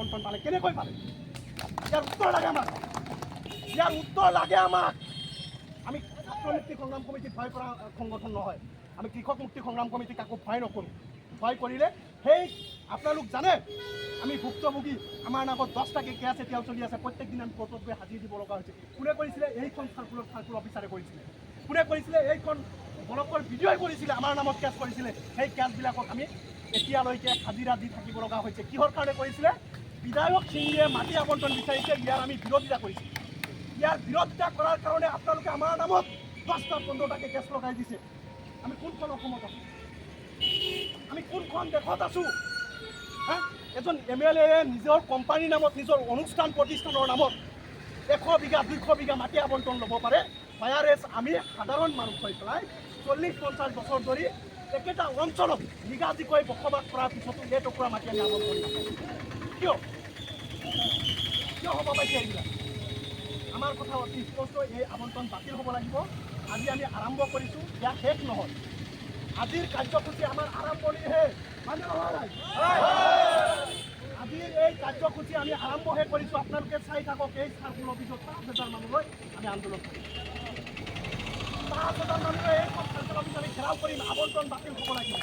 আবণ্টন পালে কেনেকৈ পালে ইয়াৰ উত্তৰ লাগে আমাক ইয়াৰ উত্তৰ লাগে আমাক আমি ছাত্ৰ মুক্তি সংগ্ৰাম কমিটি ভয় কৰা সংগঠন নহয় আমি কৃষক মুক্তি সংগ্ৰাম কমিটি কাকো ভয় নকৰোঁ ভয় কৰিলে সেই আপোনালোক জানে আমি ভুক্তভোগী আমাৰ নামত 10টা কেছ এতিয়াও চলি আছে প্ৰত্যেক দিন আমি কোৰ্টত গৈ হাজিৰ দিব লগা হৈছে কোনে কৰিছিলে এইখন চাৰ্কুল অফিচাৰে কৰিছিলে কোনে কৰিছিলে এইখন ব্লকৰ ভিডিঅ'ই কৰিছিলে আমাৰ নামত কেছ কৰিছিলে সেই কেছবিলাকক আমি এতিয়ালৈকে হাজিৰা দি থাকিব লগা হৈছে কিহৰ কাৰণে কৰিছিলে বিধায়ক সিঙে মাটি আবণ্টন বিচাৰিছে ইয়াৰ আমি বিৰোধিতা কৰিছোঁ ইয়াৰ বিৰোধিতা কৰাৰ কাৰণে আপোনালোকে আমাৰ নামত 10টা 15টাকে কেছ লগাই দিছে আমি কোনখন অসমত আছোঁ আমি কোনখন দেশত আছোঁ এজন MLA নিজৰ কোম্পানীৰ নামত নিজৰ অনুষ্ঠান প্ৰতিষ্ঠানৰ নামত 100 বিঘা 200 বিঘা মাটি আবণ্টন ল'ব পাৰে ফায়াৰেছ আমি সাধাৰণ মানুহ হৈ পেলাই 40-50 বছৰ ধৰি একেটা অঞ্চলত নিগাজিকৈ বসবাস কৰাৰ পিছতো এই টুকুৰা মাটি আমি আবণ্টন নাপাওঁ কিয় হ'ব পাইছে এইবিলাক আমাৰ কথা অতি স্পষ্ট এই আবণ্টন বাতিল হ'ব লাগিব আজি আমি আৰম্ভ কৰিছোঁ ইয়াত শেষ নহয় আজিৰ কাৰ্যসূচী আমাৰ আৰম্ভণিহে মানে নহয় আজিৰ এই কাৰ্যসূচী আমি আৰম্ভহে কৰিছোঁ আপোনালোকে চাই থাকক এই চাৰ্কুল অফিচত 5,000 মানুহ লৈ আমি আন্দোলন কৰিম 5,000 মানুহ লৈ এই চাৰ্কুল অফিচ আমি ঘেৰাও কৰিম আবণ্টন বাতিল হ'ব লাগিব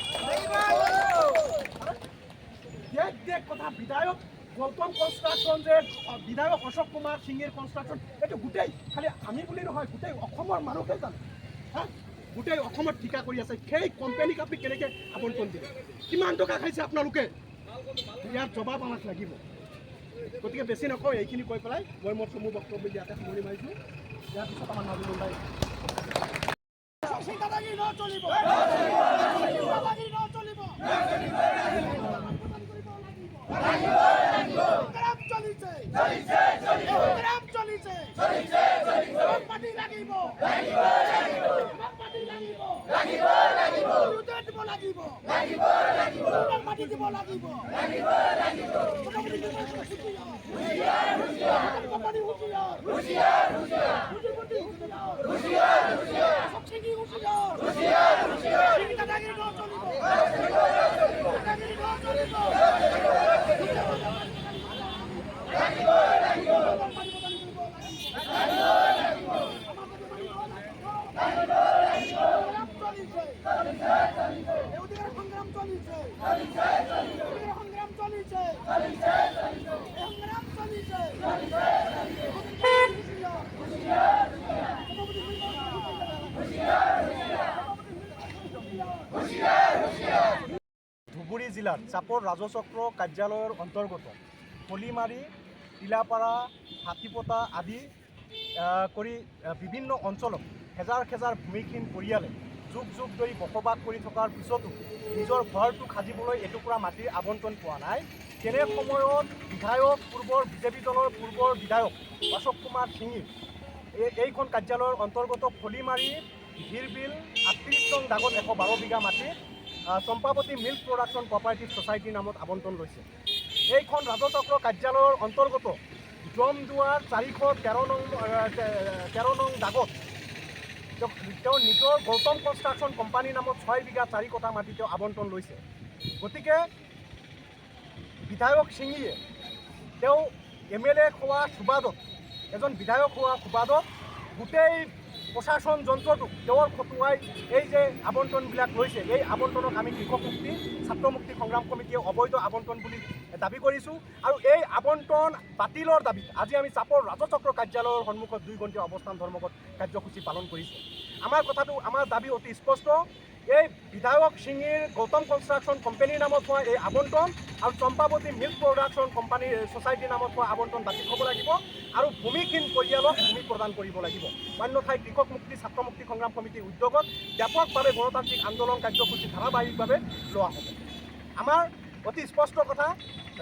দেশ কথা বিধায়ক গৌতম কনষ্ট্ৰাকশ্যন যে বিধায়ক অশোক কুমাৰ সিঙেৰ কনষ্ট্ৰাকশ্যন এইটো গোটেই খালি আমি বুলি নহয় গোটেই অসমৰ মানুহে জানে গোটেই অসমত ঠিকা কৰি আছে সেই কোম্পানীক আপুনি কেনেকৈ আবণ্টন দিলে কিমান টকা খাইছে আপোনালোকে ইয়াৰ জবাব আমাক লাগিব গতিকে বেছি নকওঁ এইখিনি কৈ পেলাই মই মোৰ চমু বক্তব্য ইয়াতে সামৰি মাৰিছোঁ ইয়াৰ পিছত আমাৰ নবীন মুম্বাই ধুবুৰী জিলাত চাপৰ ৰাজচক্ৰ কাৰ্যালয়ৰ অন্তৰ্গত কলিমাৰী টিলাপাৰা হাতীপতা আদি কৰি বিভিন্ন অঞ্চলত হেজাৰ হেজাৰ ভূমিহীন পৰিয়ালে যুগ যুগ ধৰি বসবাস কৰি থকাৰ পিছতো নিজৰ ঘৰটো সাজিবলৈ এটুকুৰা মাটিৰ আবণ্টন পোৱা নাই তেনে সময়ত বিধায়ক পূৰ্বৰ বিজেপি দলৰ পূৰ্বৰ বিধায়ক অশোক কুমাৰ সিঙে এইখন কাৰ্যালয়ৰ অন্তৰ্গত কলিমাৰী হিৰবিল 38 নং দাগত 112 বিঘা মাটি চম্পাৱতী মিল্ক প্ৰডাকশ্যন কোঅপাৰেটিভ ছ'চাইটিৰ নামত আবণ্টন লৈছে এইখন ৰাজচক্ৰ কাৰ্যালয়ৰ অন্তৰ্গত জমদুৱাৰ 413 নং দাগত তেওঁ নিজৰ গৌতম কনষ্ট্ৰাকশ্যন কোম্পানীৰ নামত 6 বিঘা 4 কটা মাটি তেওঁ আবণ্টন লৈছে গতিকে বিধায়ক সিঙিয়ে তেওঁ MLA হোৱা সুবাদত এজন বিধায়ক হোৱা সুবাদত গোটেই প্ৰশাসন যন্ত্ৰটোক তেওঁৰ খটুৱাই এই যে আবণ্টনবিলাক লৈছে এই আবণ্টনক আমি কৃষক মুক্তি ছাত্ৰ মুক্তি সংগ্ৰাম কমিটিয়ে অবৈধ আবণ্টন বুলি দাবী কৰিছোঁ আৰু এই আবণ্টন বাতিলৰ দাবীত আজি আমি চাপৰ ৰাজচক্ৰ কাৰ্যালয়ৰ সন্মুখত 2 ঘণ্টীয়া অৱস্থান ধৰ্মঘট কাৰ্যসূচী পালন কৰিছোঁ আমাৰ দাবী অতি স্পষ্ট এই বিধায়ক সিঙিৰ গৌতম কনষ্ট্ৰাকশ্যন কোম্পানীৰ নামত হোৱা এই আবণ্টন আৰু চম্পাৱতী মিল্ক প্ৰডাকশ্যন কোম্পানী ছ'চাইটিৰ নামত হোৱা আবণ্টন বাতিল হ'ব লাগিব আৰু ভূমিহীন পৰিয়ালক ভূমি প্ৰদান কৰিব লাগিব অন্যথাই কৃষক মুক্তি ছাত্ৰ মুক্তি সংগ্ৰাম কমিটিৰ উদ্যোগত ব্যাপকভাৱে গণতান্ত্ৰিক আন্দোলন কাৰ্যসূচী ধাৰাবাহিকভাৱে লোৱা হ'ব আমাৰ অতি স্পষ্ট কথা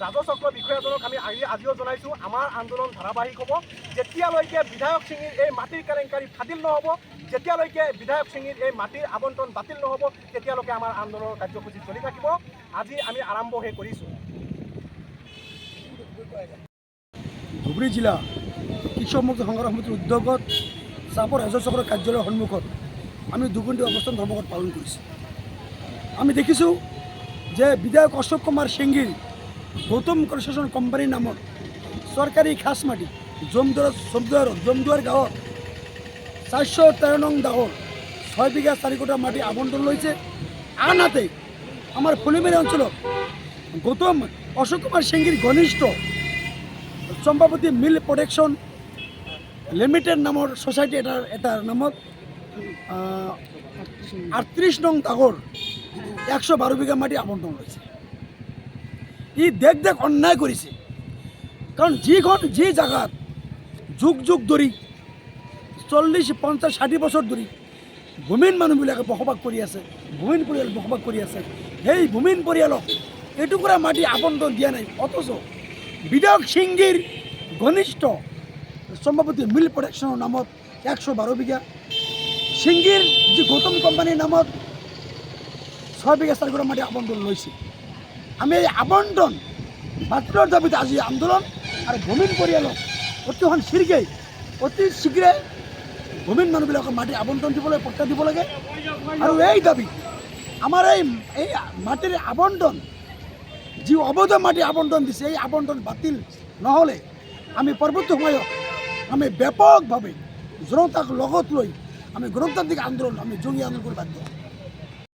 ৰাজচক্ৰ বিষয়াজনক আমি আজিও জনাইছোঁ আমাৰ আন্দোলন ধাৰাবাহিক হ'ব যেতিয়ালৈকে বিধায়ক সিঙিৰ এই মাটিৰ কেলেংকাৰী ফাদিল নহ'ব যেতিয়ালৈকে বিধায়ক সিঙিৰ এই মাটিৰ আবণ্টন বাতিল নহ'ব তেতিয়ালৈকে আমাৰ আন্দোলনৰ কাৰ্যসূচী চলি থাকিব আজি আমি আৰম্ভহে কৰিছোঁ ধুবুৰী জিলা কৃষক মুক্তি সংগ্ৰাম সমিতিৰ উদ্যোগত চাপৰ ৰাজচক্ৰ কাৰ্যালয়ৰ সন্মুখত আমি 2 ঘণ্টীয়া অৱস্থান ধৰ্মঘট পালন কৰিছোঁ আমি দেখিছোঁ যে বিধায়ক অশোক কুমাৰ সিঙিৰ গৌতম কনস্ট্ৰাকশন কোম্পানীৰ নামত চৰকাৰী খাছ মাটি জমদুৱাৰ গাঁৱত 413 নং দাগৰ 6 বিঘা 4 কটা মাটি আবণ্টন লৈছে। আনহাতে আমাৰ ফুলিমাৰী অঞ্চলত গৌতম অশোক কুমাৰ সিংগীৰ ঘনিষ্ঠ চম্পাৱতী মিল প্ৰডাকশ্যন লিমিটেড নামৰ ছ'চাইটি এটাৰ নামত 38 নং দাগৰ 112 বিঘা মাটি আবণ্টন লৈছে। ই দেখ অন্যায় কৰিছে, কাৰণ যি জাগাত যুগ ধৰি 40, 50, 60 বছৰ ধৰি ভূমিহীন মানুহবিলাকে বসবাস কৰি আছে, ভূমিহীন পৰিয়াল বসবাস কৰি আছে, সেই ভূমিহীন পৰিয়ালক এটুকুৰা মাটি আবণ্টন দিয়া নাই। অথচ বিধায়ক সিংগীৰ ঘনিষ্ঠ চম্পাৱতী মিল প্ৰডাকশ্যনৰ নামত 112 বিঘা, সিংগীৰ যি গৌতম কোম্পানীৰ নামত 6 বিঘা 4 কটা মাটি আবণ্টন লৈছে। আমি এই আবণ্টন বাতিলৰ দাবীত আজি আন্দোলন আৰু ভূমিহীন পৰিয়ালক অতি শীঘ্ৰে ভূমিহীন মানুহবিলাকক মাটি আবণ্টন দিবলৈ প্ৰত্যাহাৰ দিব লাগে। আৰু এই দাবী আমাৰ এই মাটিৰ আবণ্টন যি অবৈধ মাটি আবণ্টন দিছে, এই আবণ্টন বাতিল নহ'লে আমি পৰৱৰ্তী সময়ত আমি ব্যাপকভাৱে জনতাক লগত লৈ আমি গণতান্ত্ৰিক আন্দোলন আমি জঙ্গী আন্দোলন কৰি বাধ্য হ'ম।